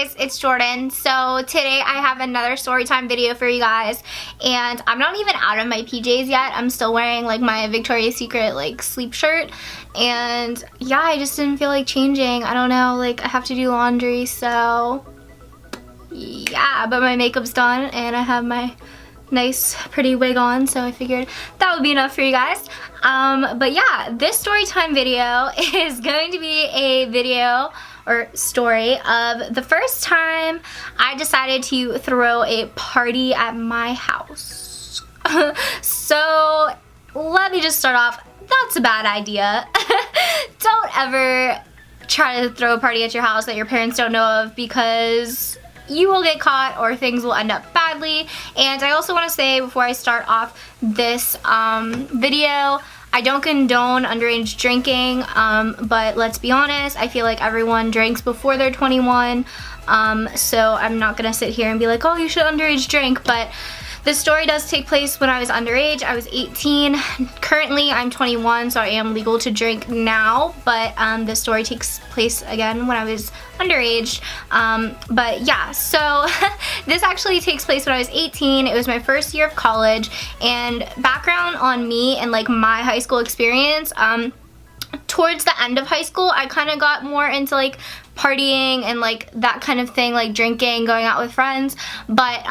guys, it's Jordan. So today I have another story time video for you guys, and I'm not even out of my PJs yet. I'm still wearing like my Victoria's Secret like sleep shirt, and yeah, I just didn't feel like changing. I don't know, like I have to do laundry, so yeah, but my makeup's done and I have my nice pretty wig on, so I figured that would be enough for you guys. But yeah, this story time video is going to be a video or story of the first time I decided to throw a party at my house. So let me just start off, that's a bad idea. Don't ever try to throw a party at your house that your parents don't know of, because you will get caught or things will end up badly. And I also want to say before I start off this video, I don't condone underage drinking, but let's be honest, I feel like everyone drinks before they're 21, so I'm not gonna sit here and be like, oh, you should underage drink, but this story does take place when I was underage. I was 18. Currently, I'm 21, so I am legal to drink now, but this story takes place again when I was underage. But yeah, so this actually takes place when I was 18. It was my first year of college, and background on me and like my high school experience, towards the end of high school, I kind of got more into like partying and like that kind of thing, like drinking, going out with friends, but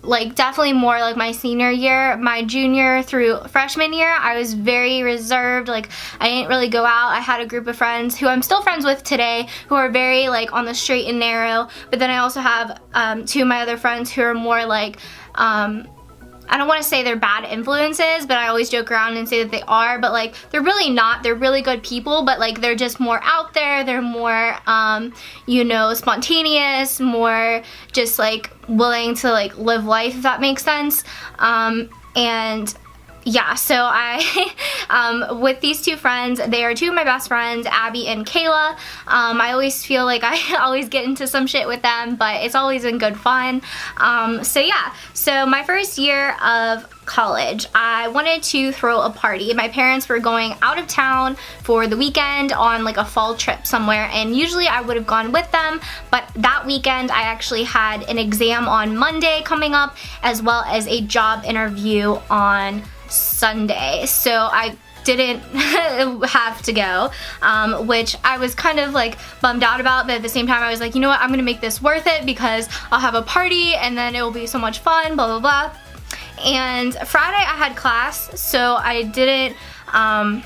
like definitely more like my senior year. My junior through freshman year, I was very reserved. Like I didn't really go out. I had a group of friends who I'm still friends with today who are very like on the straight and narrow, but then I also have two of my other friends who are more like I don't want to say they're bad influences, but I always joke around and say that they are, but like they're really not. They're really good people, but like they're just more out there. They're more you know, spontaneous, more just like willing to like live life, if that makes sense. And yeah, so I, with these two friends, they are two of my best friends, Abby and Kayla. I always feel like I always get into some shit with them, but it's always been good fun. So yeah, so my first year of college, I wanted to throw a party. My parents were going out of town for the weekend on like a fall trip somewhere, and usually I would have gone with them, but that weekend I actually had an exam on Monday coming up, as well as a job interview on Sunday, so I didn't have to go, which I was kind of like bummed out about, but at the same time I was like, you know what, I'm gonna make this worth it because I'll have a party and then it will be so much fun, blah blah blah. And Friday I had class, so I didn't, I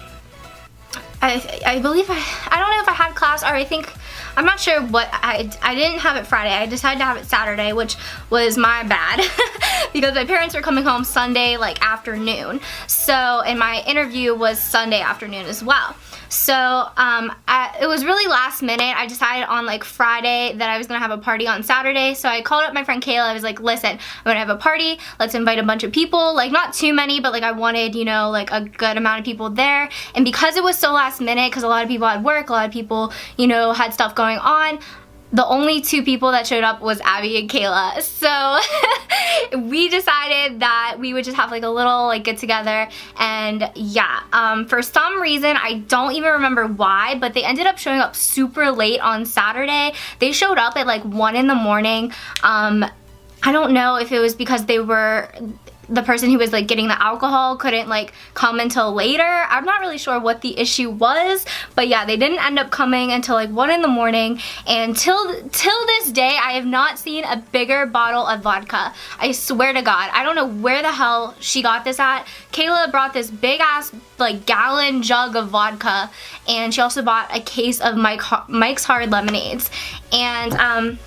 believe I don't know if I had class, or I think, I'm not sure what, I didn't have it Friday. I decided to have it Saturday, which was my bad because my parents were coming home Sunday like afternoon. So, and my interview was Sunday afternoon as well. So it was really last minute. I decided on like Friday that I was gonna have a party on Saturday. So I called up my friend Kayla. I was like, listen, I'm gonna have a party. Let's invite a bunch of people. Like not too many, but like I wanted, you know, like a good amount of people there. And because it was so last minute, because a lot of people had work, a lot of people, you know, had stuff going on, the only two people that showed up was Abby and Kayla. So we decided that we would just have like a little like get together, and yeah, for some reason, I don't even remember why, but they ended up showing up super late on Saturday. They showed up at like 1 in the morning. I don't know if it was because the person who was like getting the alcohol couldn't like come until later. I'm not really sure what the issue was, but yeah, they didn't end up coming until like 1 in the morning, and till this day I have not seen a bigger bottle of vodka. I swear to God, I don't know where the hell she got this at. Kayla brought this big ass like gallon jug of vodka, and she also bought a case of Mike's Hard Lemonades, and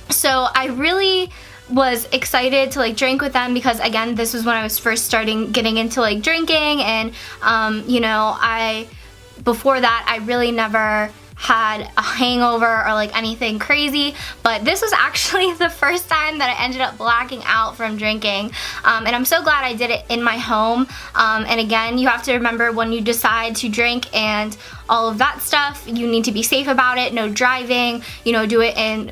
so I really was excited to like drink with them, because again, this was when I was first getting into like drinking, and you know, before that I really never had a hangover or like anything crazy, but this was actually the first time that I ended up blacking out from drinking, and I'm so glad I did it in my home. And again, you have to remember, when you decide to drink and all of that stuff, you need to be safe about it. No driving, you know, do it in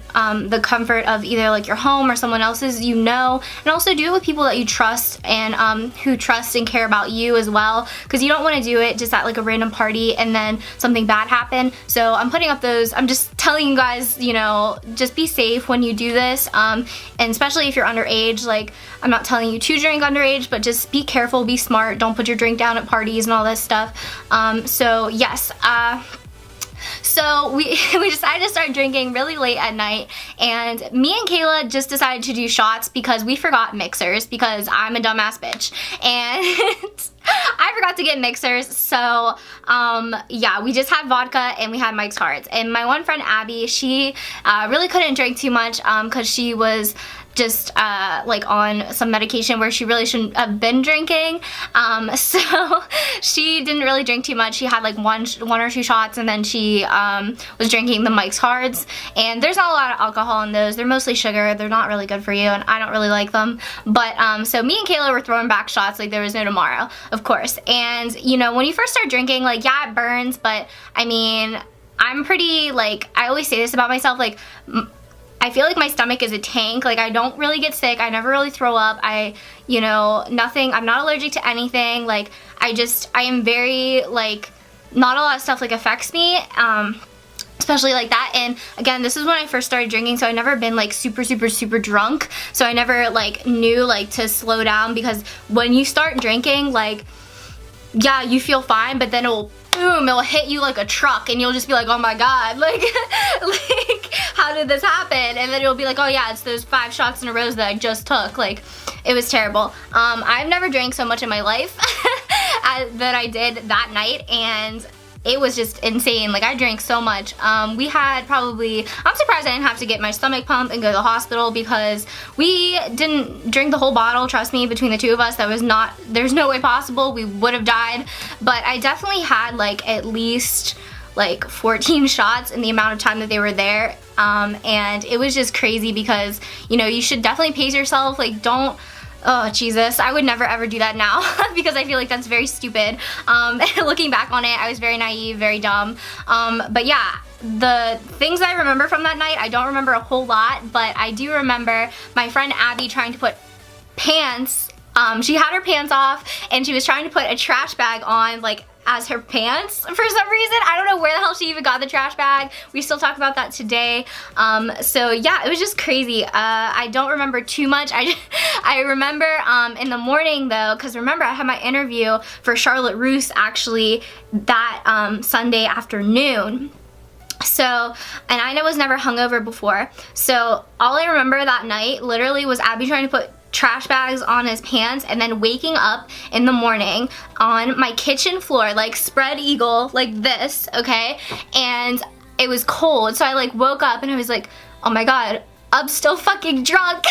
the comfort of either like your home or someone else's, you know, and also do it with people that you trust and who trust and care about you as well, because you don't want to do it just at like a random party and then something bad happen. So I'm putting up those, I'm just telling you guys, you know, just be safe when you do this, and especially if you're underage. Like, I'm not telling you to drink underage, but just be careful, be smart, don't put your drink down at parties and all this stuff. So yes, so we decided to start drinking really late at night, and me and Kayla just decided to do shots because we forgot mixers, because I'm a dumbass bitch, and I forgot to get mixers. So yeah, we just had vodka and we had Mike's Hards. And my one friend Abby, she really couldn't drink too much because she was just like on some medication where she really shouldn't have been drinking, so she didn't really drink too much. She had like one or two shots, and then she was drinking the Mike's Hards, and there's not a lot of alcohol in those. They're mostly sugar. They're not really good for you, and I don't really like them. But so me and Kayla were throwing back shots like there was no tomorrow, of course. And you know, when you first start drinking, like, yeah, it burns, but I mean, I'm pretty, like, I always say this about myself, like, I feel like my stomach is a tank. Like, I don't really get sick. I never really throw up. You know, nothing. I'm not allergic to anything. Like, I am very, like, not a lot of stuff, like, affects me, especially like that. And again, this is when I first started drinking, so I've never been, like, super drunk. So I never, like, knew, like, to slow down, because when you start drinking, like, yeah, you feel fine, but then boom, it'll hit you like a truck, and you'll just be like, oh my god, like, like, how did this happen? And then it'll be like, oh yeah, it's those 5 shots in a row that I just took. Like, it was terrible. I've never drank so much in my life that I did that night, and it was just insane. Like, I drank so much. We had probably, I'm surprised I didn't have to get my stomach pumped and go to the hospital, because we didn't drink the whole bottle. Trust me, between the two of us, there's no way possible. We would have died. But I definitely had, like, at least, like, 14 shots in the amount of time that they were there. And it was just crazy, because, you know, you should definitely pace yourself. Like, don't, oh Jesus, I would never ever do that now because I feel like that's very stupid. Looking back on it, I was very naive, very dumb. But yeah, the things I remember from that night, I don't remember a whole lot, but I do remember my friend Abby trying to put pants, she had her pants off, and she was trying to put a trash bag on, like, as her pants for some reason. I don't know where the hell she even got the trash bag. We still talk about that today. So yeah, it was just crazy. I don't remember too much. I remember in the morning though, because remember I had my interview for Charlotte Russe actually that Sunday afternoon. So, and I was never hungover before. So all I remember that night literally was Abby trying to put trash bags on his pants, and then waking up in the morning on my kitchen floor, like spread eagle, like this, okay? And it was cold, so I, like, woke up and I was like, oh my god, I'm still fucking drunk.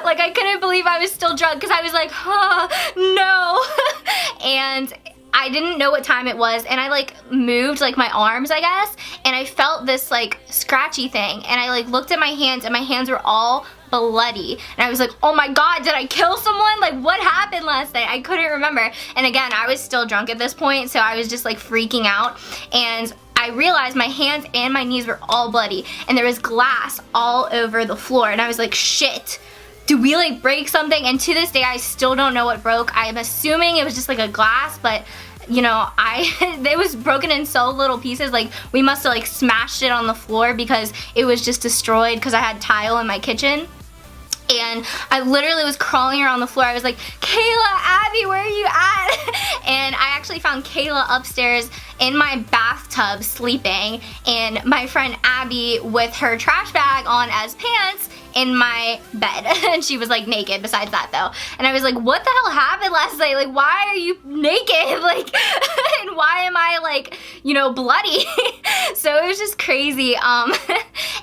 Like, I couldn't believe I was still drunk, because I was like, oh, no. And I didn't know what time it was, and I, like, moved, like, my arms, I guess, and I felt this, like, scratchy thing, and I, like, looked at my hands, and my hands were all bloody, and I was like, oh my god, did I kill someone? Like, what happened last night? I couldn't remember. And again, I was still drunk at this point, so I was just, like, freaking out, and I realized my hands and my knees were all bloody, and there was glass all over the floor, and I was like, shit. Did we, like, break something? And to this day, I still don't know what broke. I am assuming it was just, like, a glass, but, you know, it was broken in so little pieces. Like, we must have, like, smashed it on the floor, because it was just destroyed, because I had tile in my kitchen. And I literally was crawling around the floor. I was like, Kayla, Abby, where are you at? And I actually found Kayla upstairs in my bathtub sleeping, and my friend Abby with her trash bag on as pants in my bed. And she was, like, naked besides that though. And I was like, what the hell happened last night? Like, why are you naked? Like, and why am I, like, you know, bloody? So it was just crazy.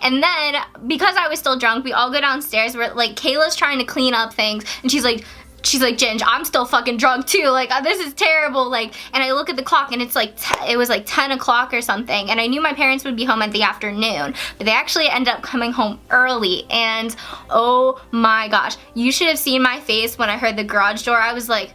And then because I was still drunk, we all go downstairs. We're like, Kayla's trying to clean up things, and she's like, Ginge, I'm still fucking drunk too, like, this is terrible, like, and I look at the clock, and it's like, it was like 10 o'clock or something, and I knew my parents would be home at the afternoon, but they actually ended up coming home early, and oh my gosh, you should have seen my face when I heard the garage door. I was like,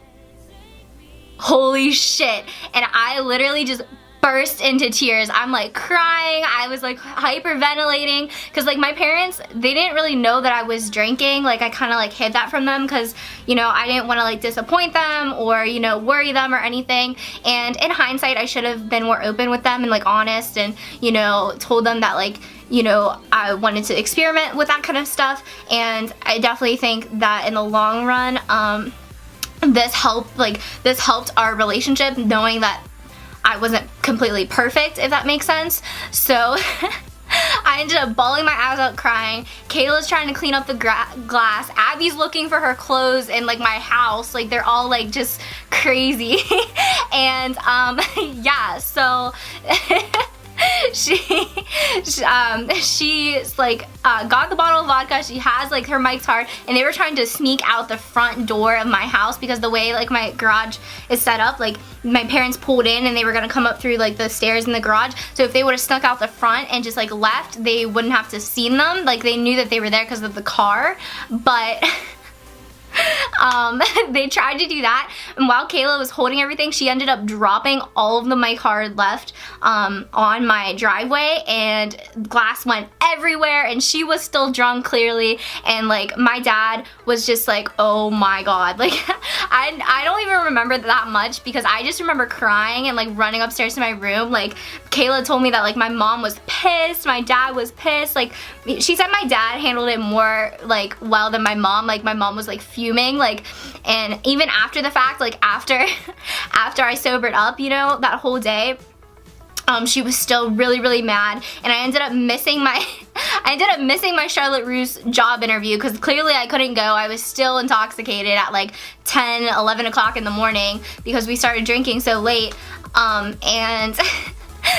holy shit, and I literally just burst into tears. I'm like crying. I was like hyperventilating because like my parents, they didn't really know that I was drinking. Like I kind of like hid that from them because, you know, I didn't want to like disappoint them or, you know, worry them or anything. And in hindsight, I should have been more open with them and like honest and, you know, told them that like, you know, I wanted to experiment with that kind of stuff. And I definitely think that in the long run, this helped our relationship, knowing that I wasn't completely perfect, if that makes sense. So I ended up bawling my eyes out crying. Kayla's trying to clean up the glass. Abby's looking for her clothes in like my house. Like they're all like just crazy. And yeah, so she's like got the bottle of vodka. She has like her mic's hard, and they were trying to sneak out the front door of my house because the way like my garage is set up, like my parents pulled in and they were gonna come up through like the stairs in the garage. So if they would have snuck out the front and just like left, they wouldn't have to seen them. Like they knew that they were there because of the car, but they tried to do that, and while Kayla was holding everything, she ended up dropping all of the mic hard left on my driveway, and glass went everywhere, and she was still drunk clearly, and like my dad was just like, oh my god, like I don't even remember that much because I just remember crying and like running upstairs to my room. Like Kayla told me that like my mom was pissed, my dad was pissed. Like she said my dad handled it more like well than my mom. Like my mom was like fuming, like, and even after the fact, like after I sobered up, you know, that whole day, she was still really mad, and I ended up missing my Charlotte Russe job interview because clearly I couldn't go. I was still intoxicated at like 10, 11 o'clock in the morning because we started drinking so late, and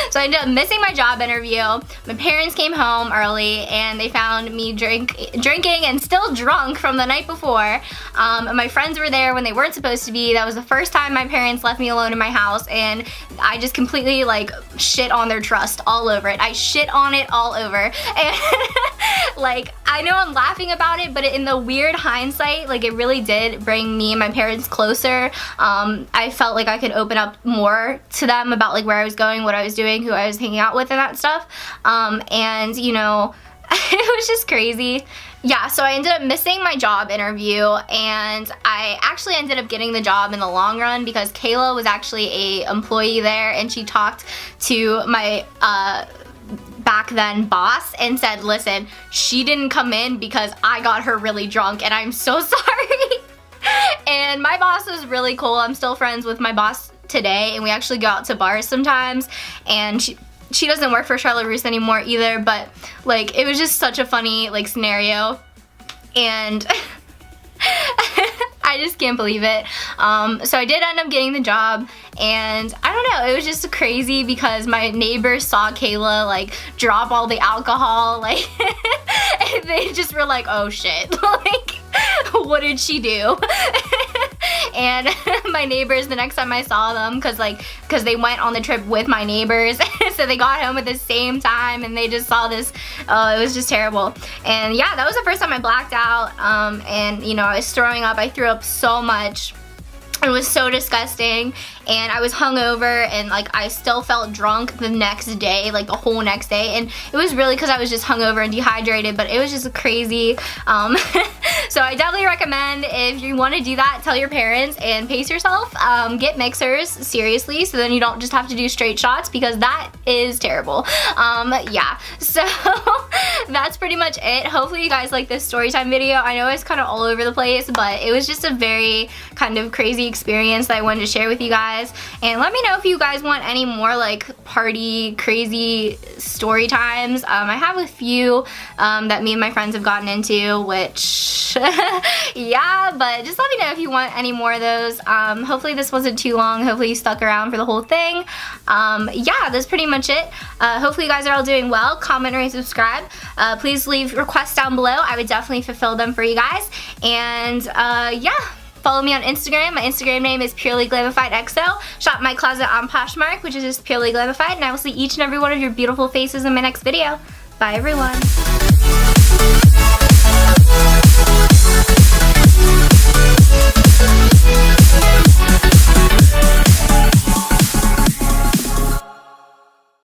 so I ended up missing my job interview. My parents came home early and they found me drinking and still drunk from the night before. My friends were there when they weren't supposed to be. That was the first time my parents left me alone in my house, and I just completely like shit on their trust all over it. I shit on it all over. And like, I know I'm laughing about it, but in the weird hindsight, like it really did bring me and my parents closer. I felt like I could open up more to them about like where I was going, what I was doing, who I was hanging out with, and that stuff. And you know, it was just crazy. Yeah, so I ended up missing my job interview, and I actually ended up getting the job in the long run because Kayla was actually a employee there, and she talked to my back then boss and said, listen, she didn't come in because I got her really drunk, and I'm so sorry. And my boss was really cool. I'm still friends with my boss today, and we actually go out to bars sometimes, and she doesn't work for Charlotte Russe anymore either, but like it was just such a funny like scenario, and I just can't believe it. So I did end up getting the job, and I don't know, it was just crazy because my neighbors saw Kayla like drop all the alcohol, like and they just were like, oh shit, like what did she do? And my neighbors, the next time I saw them, because they went on the trip with my neighbors, so they got home at the same time, and they just saw this. It was just terrible. And yeah, that was the first time I blacked out, and you know, I was throwing up. I threw up so much. It was so disgusting, and I was hungover, and like I still felt drunk the next day, like the whole next day, and it was really because I was just hungover and dehydrated, but it was just crazy. So I definitely recommend, if you want to do that, tell your parents and pace yourself. Get mixers, seriously, so then you don't just have to do straight shots, because that is terrible. Yeah, so that's pretty much it. Hopefully you guys like this story time video. I know it's kind of all over the place, but it was just a very kind of crazy experience that I wanted to share with you guys. And let me know if you guys want any more like party crazy story times. I have a few that me and my friends have gotten into, which yeah, but just let me know if you want any more of those. Hopefully this wasn't too long. Hopefully you stuck around for the whole thing. Yeah, that's pretty much it. Hopefully you guys are all doing well. Comment, rate, subscribe. Please leave requests down below. I would definitely fulfill them for you guys. And yeah, follow me on Instagram. My Instagram name is PurelyGlamifiedXO. Shop my closet on Poshmark, which is just Purely Glamified. And I will see each and every one of your beautiful faces in my next video. Bye everyone.